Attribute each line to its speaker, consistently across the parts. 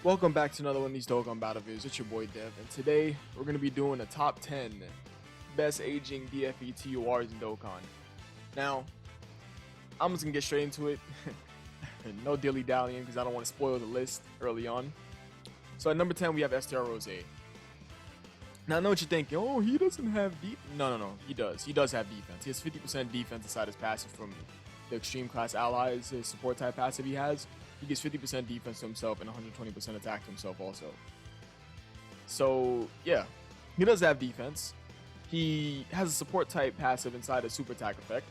Speaker 1: Welcome back to another one of these Dokkan battle videos. It's your boy Dev, and today we're going to be doing a top 10 best aging DFE TURs in Dokkan. Now, I'm just going to get straight into it. No dilly-dallying because I don't want to spoil the list early on. So at number 10 we have STR Rose. Now I know what you're thinking, oh, he doesn't have deep. No, he does. He does have defense. He has 50% defense inside his passive from the extreme class allies, his support type passive he has. He gets 50% defense to himself and 120% attack to himself also. So yeah, he does have defense. He has a support type passive inside a super attack effect.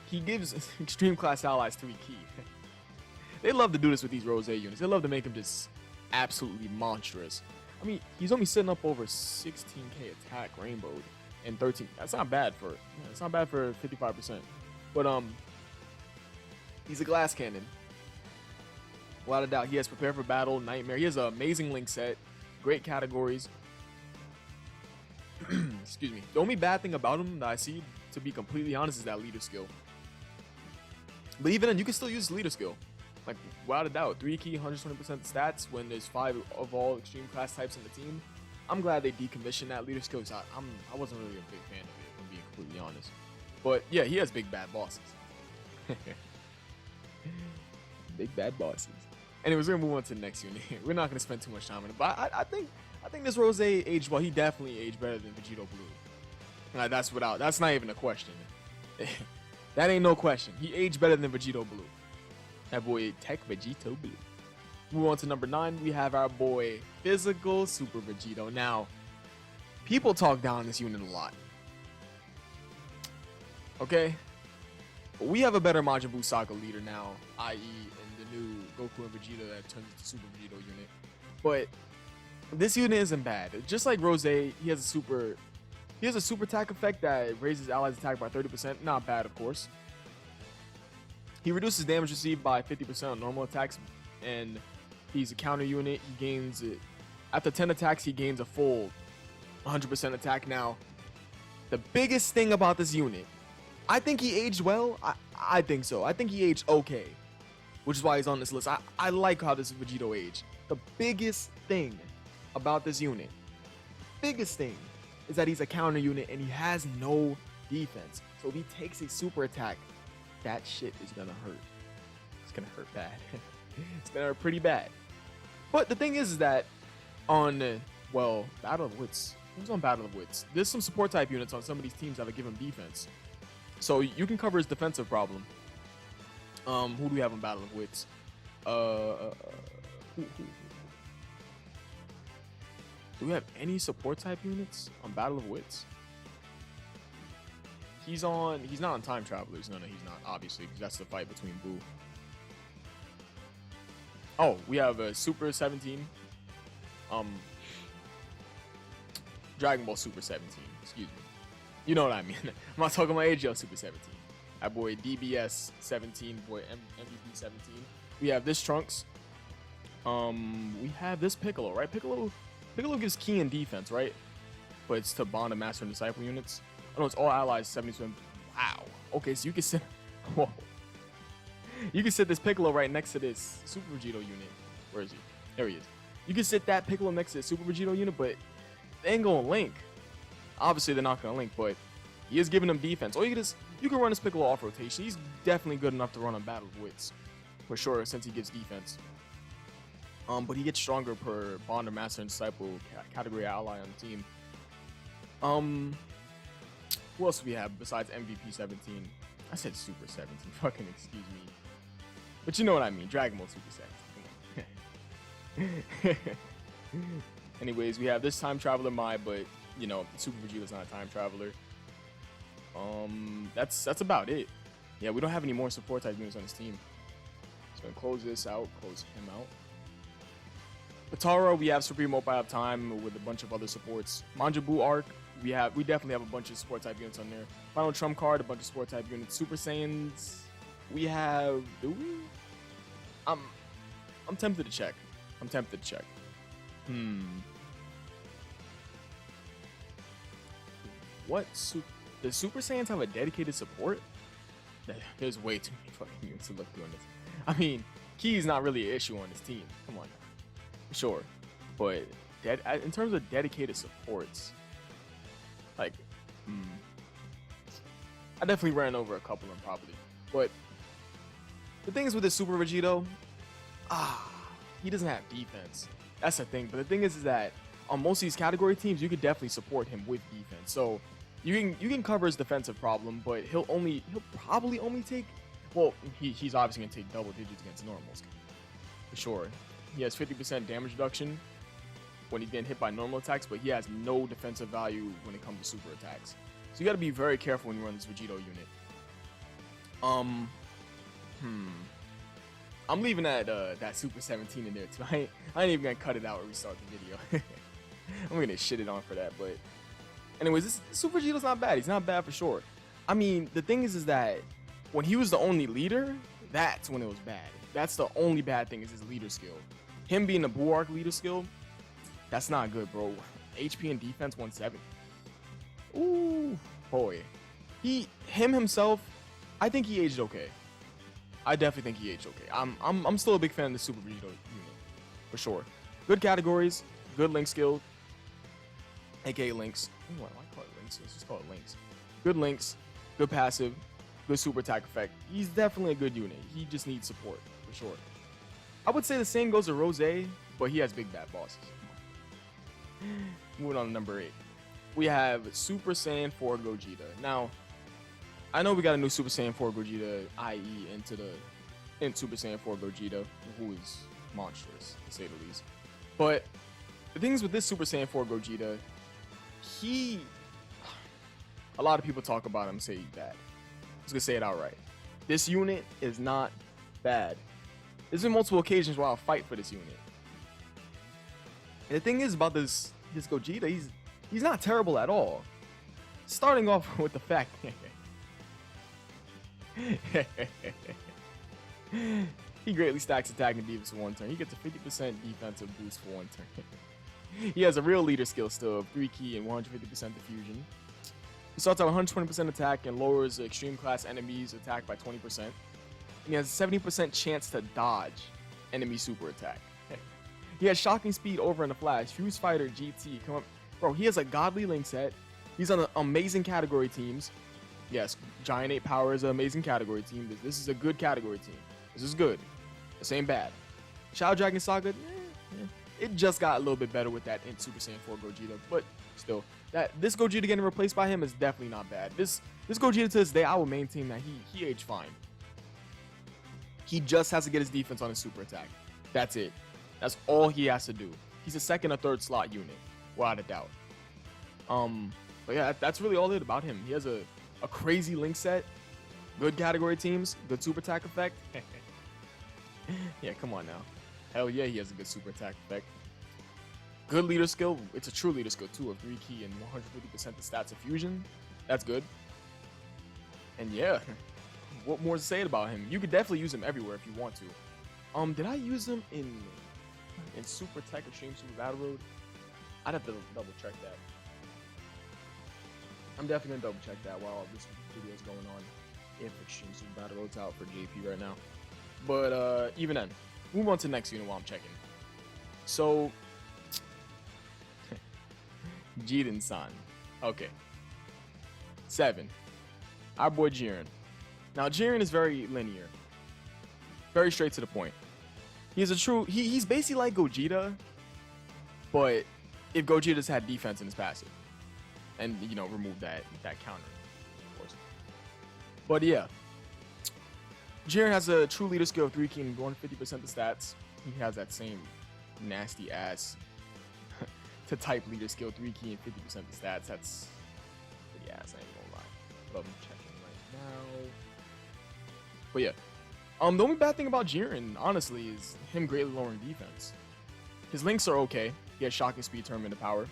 Speaker 1: He gives extreme class allies 3 key. They love to do this with these Rose units. They love to make him just absolutely monstrous. I mean, he's only sitting up over 16k attack rainbowed and 13. That's not bad for 55%. But he's a glass cannon. Without a doubt, he has Prepare for Battle, Nightmare. He has an amazing link set, great categories. Excuse me. The only bad thing about him that I see, to be completely honest, is that leader skill. But even then, you can still use leader skill. Like, without a doubt, 3 key, 120% stats when there's 5 of all extreme class types in the team. I'm glad they decommissioned that leader skill. I wasn't really a big fan of it, if I'm being completely honest. But yeah, he has big bad bosses. Big bad bosses. Anyways, we're gonna move on to the next unit. We're not gonna spend too much time on it, but I think this Rose aged well. He definitely aged better than Vegeta Blue. That's not even a question. That ain't no question. He aged better than Vegeta Blue. That boy Tech Vegeta Blue. Move on to number 9. We have our boy Physical Super Vegito. Now, people talk down this unit a lot. Okay, but we have a better Majin Buu Saga leader now, i.e. in the new Goku and Vegeta that turns into Super Vegito unit. But this unit isn't bad. Just like Rose, he has a super attack effect that raises allies' attack by 30%. Not bad, of course. He reduces damage received by 50% on normal attacks, and he's a counter unit. He gains after 10 attacks, he gains a full 100% attack. Now, the biggest thing about this unit, I think he aged well. I think so. I think he aged okay, which is why he's on this list. I like how this Vegito aged. The biggest thing about this unit, is that he's a counter unit and he has no defense. So if he takes a super attack, that shit is gonna hurt. It's gonna hurt bad. It's gonna hurt pretty bad. But the thing is that on Battle of Wits, who's on Battle of Wits? There's some support type units on some of these teams that give him defense. So you can cover his defensive problem. Who do we have on Battle of Wits? Who? Do we have any support type units on Battle of Wits? He's not on Time Travelers. No, he's not, obviously, because that's the fight between Buu. Oh, we have a Super 17. Dragon Ball Super 17. Excuse me. You know what I mean. I'm not talking about AGL Super 17. That boy DBS 17, boy MVP 17. We have this Trunks. We have this Piccolo, right? Piccolo gives key and defense, right? But it's to bond a Master and Disciple units. Oh no, it's all allies 70%. Wow. Okay, so you can sit. Whoa. You can sit this Piccolo right next to this Super Vegito unit. Where is he? There he is. You can sit that Piccolo next to the Super Vegito unit, but they ain't gonna link. Obviously, they're not gonna link, but he is giving them defense. Or you can run this Piccolo off rotation. He's definitely good enough to run on Battle of Wits, for sure, since he gives defense. But he gets stronger per Bonder, Master, and Disciple category ally on the team. Who else do we have besides MVP 17? I said Super 17. Fucking excuse me. But you know what I mean. Dragon Ball Super 17. Come on. Anyways, we have this Time Traveler Mai, but you know, Super Vegeta's not a time traveler. That's about it. Yeah, we don't have any more support type units on this team. So I'm gonna close this out, close him out. Patara, we have Supreme Mobile Time with a bunch of other supports. Majin Buu Arc, we definitely have a bunch of support type units on there. Final Trump Card, a bunch of support type units. Super Saiyans, we have. Do we? I'm tempted to check. What? Does Super Saiyans have a dedicated support? There's way too many fucking units to look through in this. I mean, Ki is not really an issue on this team. Come on now. Sure. But in terms of dedicated supports, like, I definitely ran over a couple of them probably. But the thing is with this Super Vegito, he doesn't have defense. That's the thing. But the thing is that on most of these category teams, you could definitely support him with defense. So you can cover his defensive problem, but he'll probably only take, well, he's obviously gonna take double digits against normals for sure. He has 50% damage reduction when he's getting hit by normal attacks, but he has no defensive value when it comes to super attacks. So you got to be very careful when you run this Vegito unit. I'm leaving that Super 17 in there too. I ain't even gonna cut it out when we start the video. I'm gonna shit it on for that. But anyways, this Super Vegito's not bad. He's not bad for sure. I mean, the thing is that when he was the only leader, that's when it was bad. That's the only bad thing is his leader skill. Him being the Blue Arc leader skill, that's not good, bro. HP and defense 170. Ooh, boy. Him himself, I think he aged okay. I definitely think he aged okay. I'm still a big fan of the Super Vegito unit, for sure. Good categories, good link skill, aka links. Ooh, why call it links? Let's just call it links. Good links, good passive, good super attack effect. He's definitely a good unit. He just needs support, for sure. I would say the same goes to Rose, but he has big bad bosses. Moving on to number 8. We have Super Saiyan 4 Gogeta. Now, I know we got a new Super Saiyan 4 Gogeta IE in Super Saiyan 4 Gogeta, who is monstrous, to say the least. But the things with this Super Saiyan 4 Gogeta, a lot of people talk about him and say he's bad. I was gonna say it outright. This unit is not bad. There's been multiple occasions where I'll fight for this unit. And the thing is about this Gogeta, he's not terrible at all. Starting off with the fact he greatly stacks attack and defense for one turn. He gets a 50% defensive boost for one turn. He has a real leader skill still of 3 key and 150% diffusion. He starts at 120% attack and lowers extreme class enemies attack by 20%. And he has a 70% chance to dodge enemy super attack. He has shocking speed over in a flash. Fuse Fighter GT. Come up. Bro, he has a godly link set. He's on amazing category teams. Yes, Giant 8 Power is an amazing category team. This is a good category team. This is good. This ain't bad. Shadow Dragon Saga, it just got a little bit better with that in Super Saiyan 4 Gogeta, but still, this Gogeta getting replaced by him is definitely not bad. This Gogeta to this day, I will maintain that he aged fine. He just has to get his defense on his super attack. That's it. That's all he has to do. He's a second or third slot unit, without a doubt. But yeah, that's really all it about him. He has a crazy link set, good category teams, good super attack effect. Yeah, come on now. Hell yeah, he has a good super attack effect. Good leader skill. It's a true leader skill too, of 3 key and 150% the stats of fusion. That's good. And yeah, what more to say about him? You could definitely use him everywhere if you want to. Did I use him in Super Tech Extreme Super Battle Road? I'd have to double check that. I'm definitely gonna double check that while this video is going on. If Extreme Super Battle Road's out for JP right now. But even then, move on to the next unit while I'm checking. So, Jiren-san. Okay. 7. Our boy Jiren. Now, Jiren is very linear. Very straight to the point. He's he's basically like Gogeta, but if Gogeta's had defense in his passive. And, you know, remove that counter, of course. But yeah. Jiren has a true leader skill of 3 key and 150% the stats. He has that same nasty ass to type leader skill 3 key and 50% the stats. That's pretty ass, I ain't gonna lie. But I'm checking right now. But yeah. The only bad thing about Jiren, honestly, is him greatly lowering defense. His links are okay. He has shocking speed, tournament of power,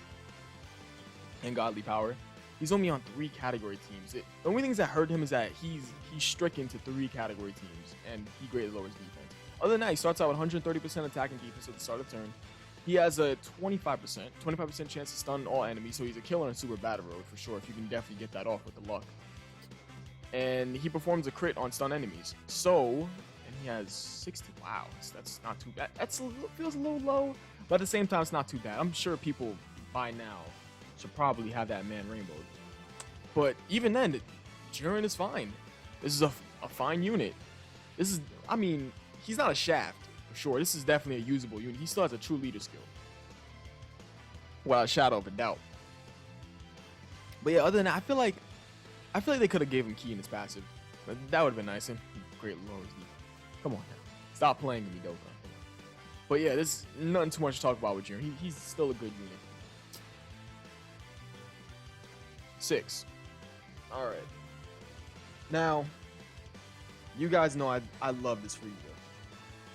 Speaker 1: and godly power. He's only on 3 category teams. The only things that hurt him is that he's stricken to 3 category teams, and he greatly lowers defense. Other than that, he starts out with 130% attack and defense at the start of turn. He has a 25% chance to stun all enemies, so he's a killer in Super Battle Road for sure, if you can definitely get that off with the luck. And he performs a crit on stun enemies. So, in he has 60. Wow, that's not too bad. Feels a little low, but at the same time, it's not too bad. I'm sure people by now should probably have that man rainbowed. But even then, Jiren is fine. This is a fine unit. This is, I mean, he's not a shaft for sure. This is definitely a usable unit. He still has a true leader skill, without a shadow of a doubt. But yeah, other than that, I feel like they could have gave him key in his passive. But that would have been nice. And great lowers. Come on now. Stop playing with me, Dokkan. But yeah, there's nothing too much to talk about with Jiren. He's still a good unit. 6. Alright. Now, you guys know I love this Frieza.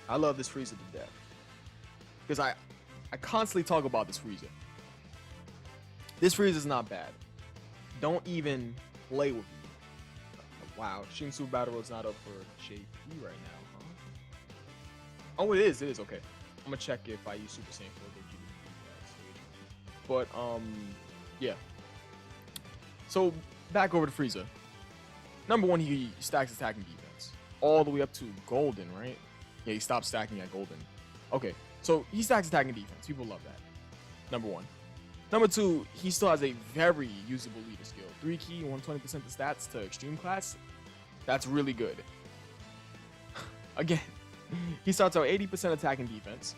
Speaker 1: I love this Frieza to death. Because I constantly talk about this Frieza. This Frieza is not bad. Don't even play with me. Wow, Shin Super Battle is not up for Shape E right now, huh? Oh, it is. It is. Okay. I'm going to check if I use Super Saiyan 4 Vegeta. But, yeah. So, back over to Frieza. Number 1, he stacks attack and defense. All the way up to Golden, right? Yeah, he stopped stacking at Golden. Okay, so he stacks attack and defense. People love that. Number 1. Number 2, he still has a very usable leader skill. 3 key, 120% the stats to extreme class. That's really good. Again, he starts out 80% attack and defense,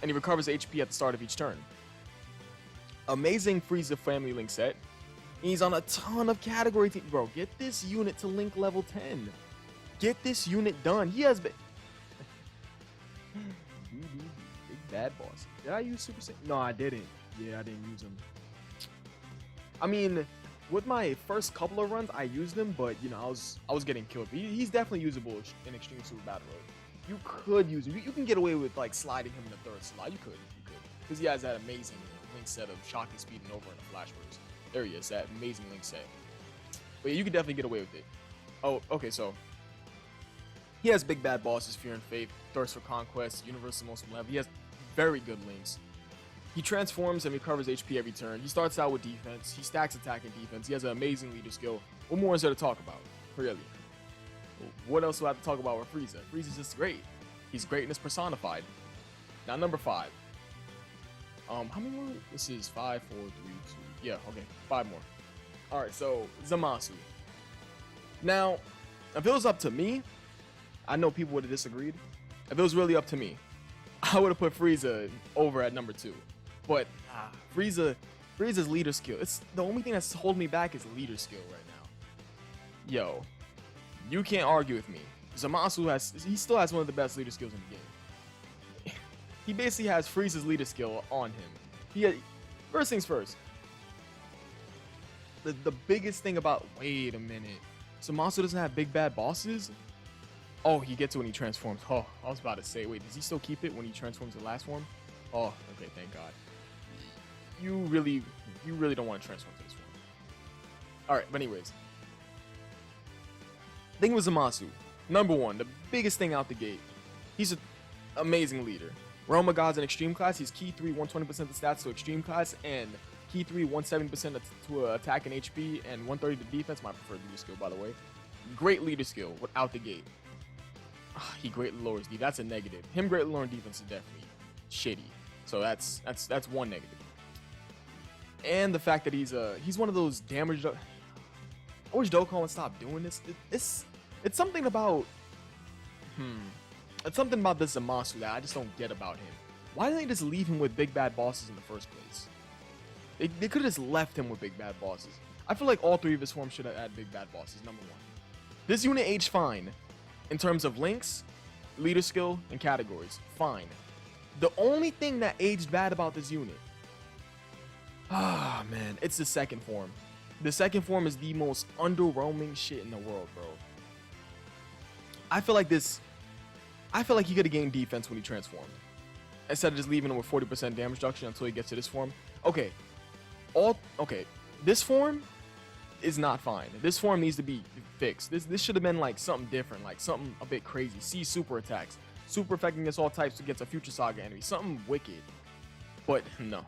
Speaker 1: and he recovers HP at the start of each turn. Amazing Frieza family link set. He's on a ton of category teams. Bro, get this unit to link level 10. Get this unit done. He has been... Big bad boss. Did I use Super Saiyan? No, I didn't. Yeah, I didn't use him. I mean, with my first couple of runs, I used him, but, you know, I was getting killed. But he's definitely usable in Extreme Super Battle Road. You could use him. You can get away with, like, sliding him in the third slot. You could. Because he has that amazing link set of shocking speed and over in a flash burst. There he is, that amazing link set. But yeah, you could definitely get away with it. Oh, okay, so he has big bad bosses, Fear and Faith, Thirst for Conquest, Universal Most Malevolent. He has very good links. He transforms and recovers HP every turn. He starts out with defense. He stacks attack and defense. He has an amazing leader skill. What more is there to talk about? Really? What else do I have to talk about with Frieza? Frieza's just great. He's greatness personified. Now, number 5. How many more? This is 5, 4, 3, 2. Yeah, okay. 5 more. Alright, so Zamasu. Now, if it was up to me, I know people would have disagreed. If it was really up to me, I would have put Frieza over at number 2. But Frieza's leader skill. It's the only thing that's holding me back is leader skill right now. Yo, you can't argue with me. Zamasu he still has one of the best leader skills in the game. He basically has Frieza's leader skill on him. First things first. The biggest thing about... Wait a minute. Zamasu doesn't have big bad bosses? Oh, he gets it when he transforms. Oh, I was about to say, wait, does he still keep it when he transforms the last form? Oh, okay, thank God. You really don't want to transform to this form. Alright, but anyways. Thing with Zamasu. Number 1, the biggest thing out the gate. He's an amazing leader. Realm of Gods in Extreme Class, he's Key 3, 120% the stats to Extreme Class, and Key 3, 170% to attack and HP, and 130 to defense, my preferred leader skill, by the way. Great leader skill out the gate. He greatly lowers D. That's a negative. Him greatly lowering defense is definitely shitty. So that's one negative. And the fact that he's one of those damaged... I wish Dokkan would stop doing this. It's something about... It's something about this Zamasu that I just don't get about him. Why didn't they just leave him with big bad bosses in the first place? They could have just left him with big bad bosses. I feel like all 3 of his forms should have had big bad bosses, number 1. This unit aged fine. In terms of links, leader skill, and categories. Fine. The only thing that aged bad about this unit... man. It's the second form. The second form is the most underwhelming shit in the world, bro. I feel like he could have gained defense when he transformed. Instead of just leaving him with 40% damage reduction until he gets to this form. Okay. This form is not fine. This form needs to be fixed. This should have been like something different, like something a bit crazy. See super attacks, super affecting against all types against a future saga enemy, something wicked. But no.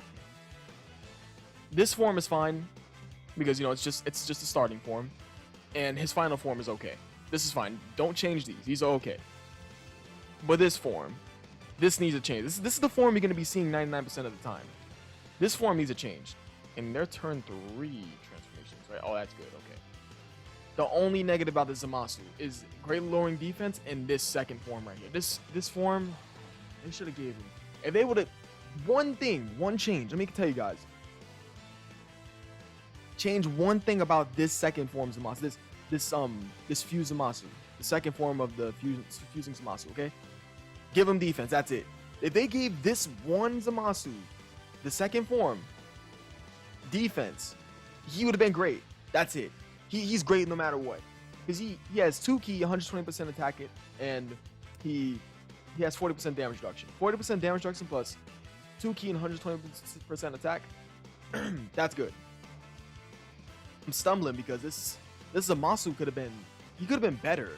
Speaker 1: This form is fine because, you know, it's just a starting form, and his final form is okay. This is fine. Don't change these. These are okay. But this form, this needs a change. This is the form you're going to be seeing 99% of the time. This form needs a change. And they're turn 3 transformations, right? Oh, that's good. Okay. The only negative about the Zamasu is greatly lowering defense in this second form right here. This form, they should have gave him. If they would have, one change. Let me tell you guys. Change one thing about this second form Zamasu. This fused Zamasu. The second form of the fusing Zamasu, okay? Give him defense. That's it. If they gave this one Zamasu, the second form, defense, he would have been great. That's it. He's great no matter what. Because he has 2 ki, 120% attack it, and he has 40% damage reduction. 40% damage reduction plus 2 ki and 120% attack. That's good. I'm stumbling because this Zamasu could have been, he could have been better.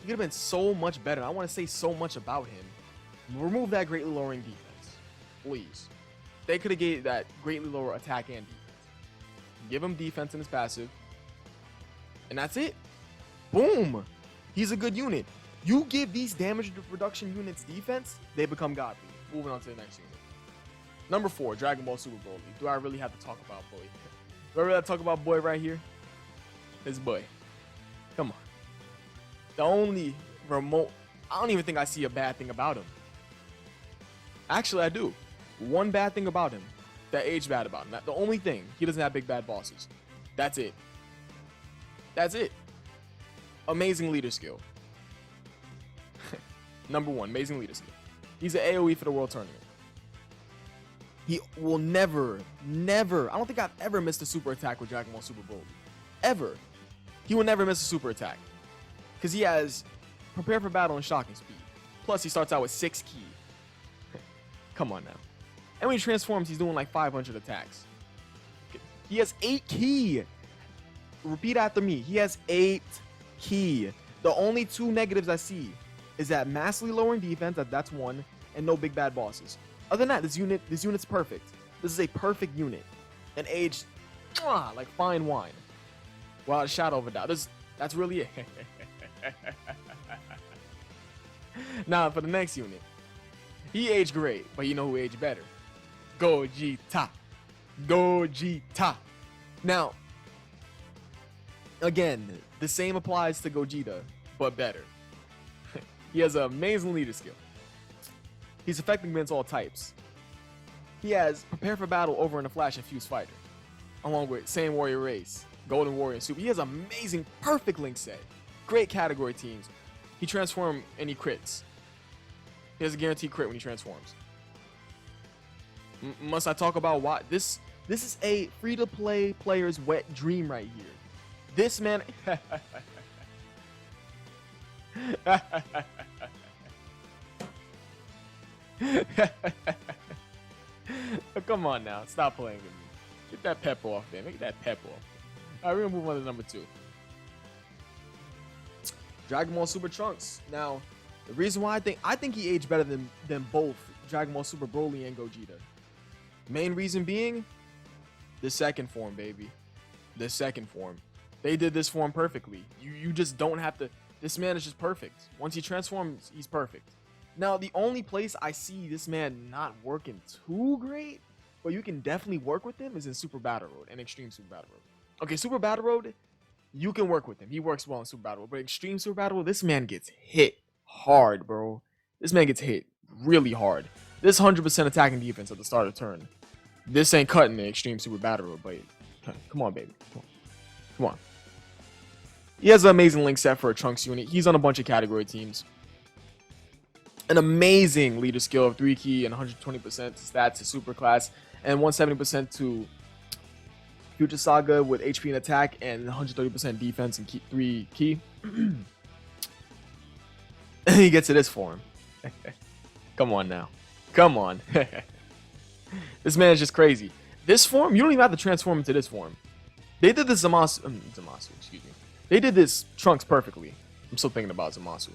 Speaker 1: He could have been so much better. I want to say so much about him. Remove that greatly lowering defense, please. They could have gave that greatly lower attack and defense. Give him defense in his passive, and that's it. Boom. He's a good unit. You give these damage reduction units defense, they become godly. Moving on to the next unit. Number 4, Dragon Ball Super Broly. Do I really have to talk about boy? Do I really have to talk about boy right here? This boy. Come on. The only remote, I don't even think I see a bad thing about him. Actually, I do. One bad thing about him. That age bad about him. The only thing. He doesn't have big bad bosses. That's it. That's it. Amazing leader skill. Number 1, amazing leader skill. He's an AoE for the World Tournament. He will never, I don't think I've ever missed a super attack with Dragon Ball Super Broly. Ever. He will never miss a super attack. Because he has prepare for battle and shocking speed. Plus, he starts out with 6 ki. Come on now. And when he transforms, he's doing like 500 attacks. He has 8 ki. Repeat after me. He has 8 ki. The only 2 negatives I see is that massively lowering defense, that's 1, and no big bad bosses. Other than that, this unit's perfect. This is a perfect unit. And aged like fine wine. Without a shadow of a doubt. That's really it. Now, for the next unit. He aged great, but you know who aged better? Gogeta. Gogeta. Now, again, the same applies to Gogeta, but better. He has an amazing leader skill. He's effective against all types. He has prepare for battle over in a flash and fuse fighter, along with Saiyan Warrior Race, Golden Warrior, and Super. He has amazing, perfect link set. Great category teams. He transforms and he crits. He has a guaranteed crit when he transforms. Must I talk about why? This is a free-to-play player's wet dream right here. This man... Come on now. Stop playing with me. Get that pep off there. Make that pep off. Alright, we're going to move on to number 2. Dragon Ball Super Trunks. Now, the reason why I think he aged better than both Dragon Ball Super Broly and Gogeta. Main reason being the second form, baby. The second form. They did this form perfectly. You just don't have to. This man is just perfect. Once he transforms, he's perfect. Now, the only place I see this man not working too great, but you can definitely work with him, is in Super Battle Road and Extreme Super Battle Road. Okay, Super Battle Road, you can work with him. He works well in Super Battle Road. But Extreme Super Battle Road, this man gets hit hard, bro. This man gets hit really hard. This 100% attacking defense at the start of the turn. This ain't cutting the Extreme Super Battle Road, but come on, baby. Come on. He has an amazing link set for a Trunks unit. He's on a bunch of category teams. An amazing leader skill of 3 ki and 120% stats to super class, and 170% to Future Saga with HP and attack, and 130% defense and 3 ki. And he gets to this form. Come on now. Come on. This man is just crazy. This form, you don't even have to transform into this form. They did this Zamasu, excuse me. They did this Trunks perfectly. I'm still thinking about Zamasu.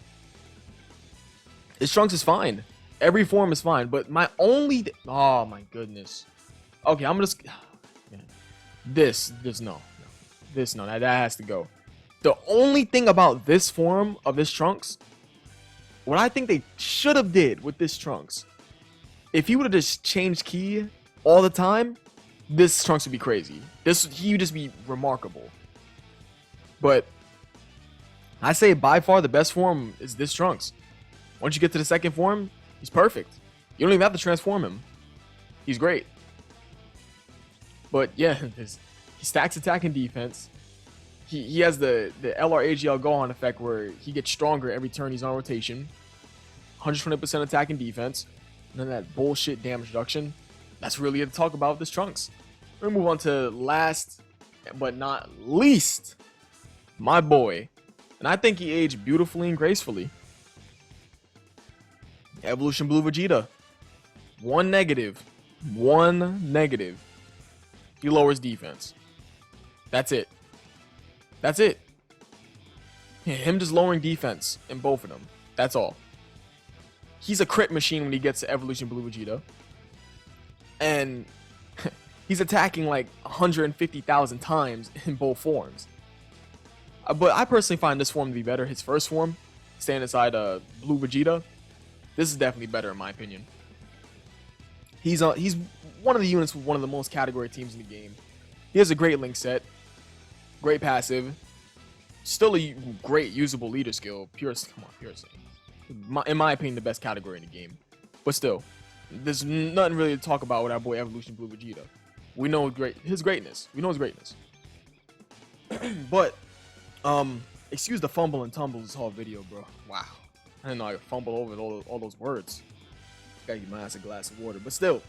Speaker 1: His Trunks is fine. Every form is fine, but my only... Oh, my goodness. Okay, I'm just... No, that has to go. The only thing about this form of his Trunks what I think they should have did with this Trunks, if he would have just changed key all the time, this Trunks would be crazy. He would just be remarkable. But I say by far the best form is this Trunks. Once you get to the second form, he's perfect. You don't even have to transform him. He's great. But yeah, he stacks attack and defense. He has the LR Gohan effect where he gets stronger every turn he's on rotation. 120% attack and defense. And then that bullshit damage reduction. That's really it to talk about with this Trunks. We're gonna move on to last but not least, my boy. And I think he aged beautifully and gracefully. Evolution Blue Vegeta. One negative. He lowers defense. That's it. That's it. Him just lowering defense in both of them. That's all. He's a crit machine when he gets to Evolution Blue Vegeta. And he's attacking like 150,000 times in both forms. But I personally find this form to be better. His first form, staying inside Blue Vegeta, this is definitely better in my opinion. He's one of the units with one of the most category teams in the game. He has a great link set, great passive, still a great usable leader skill. Pure Saiyan. In my opinion, the best category in the game. But still, there's nothing really to talk about with our boy Evolution Blue Vegeta. We know his greatness. We know his greatness. But excuse the fumble and tumble this whole video, bro. Wow, I didn't know I could fumble over all those words. Gotta give my ass a glass of water. But still,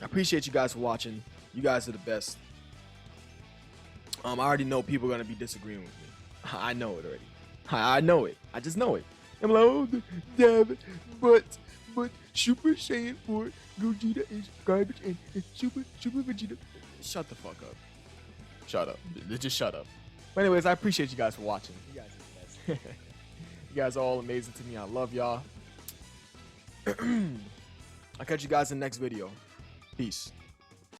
Speaker 1: I appreciate you guys for watching. You guys are the best. I already know people are gonna be disagreeing with me. I know it already. I know it. I just know it. I'm like, oh, damn, but Super Saiyan 4 Gogeta is garbage and Super Vegeta. Shut the fuck up. Shut up. Just shut up. But anyways, I appreciate you guys for watching. You guys are the best. You guys are all amazing to me. I love y'all. I'll catch you guys in the next video. Peace.